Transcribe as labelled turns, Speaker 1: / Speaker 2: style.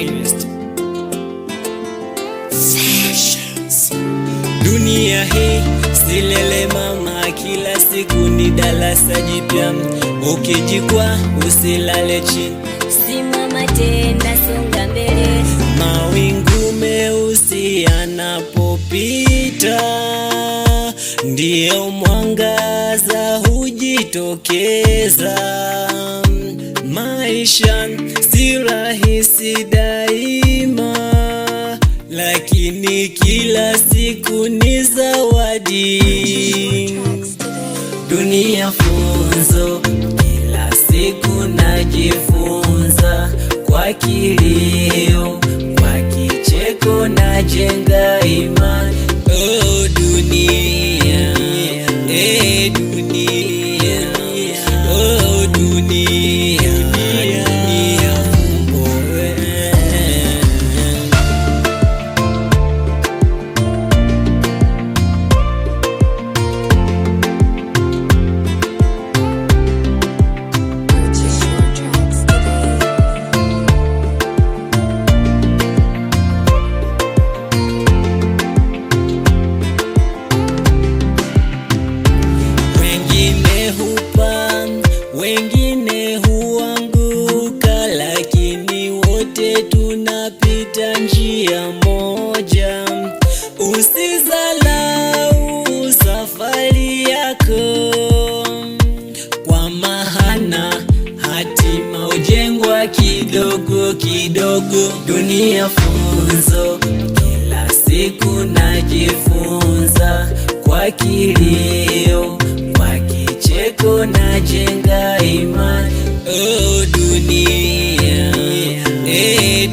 Speaker 1: finest. Dunia hii silele mama, kila siku ni darasa jipya. Ukijikwa usilale chini,
Speaker 2: simama tena, songa mbele.
Speaker 1: Mawingu meusi yanapopita, ndio mwangaza hujitokeza. Maisha si rahisi daima, lakini kila siku ni zawadi. Dunia funzo, kila siku najifunza. Kwa kilio, kwa kicheko najenga imani. Oh dunia, dunia, oh dunia, dunia fumbo. Wengine huanguka, lakini wote tunapita njia moja. Usizalau safari yako, kwa maana hatima hujengwa kidogo kidogo. Dunia funzo, kila siku najifunza. Kwa kilio, kwa kicheko najenga imani. Oh dunia, dunia.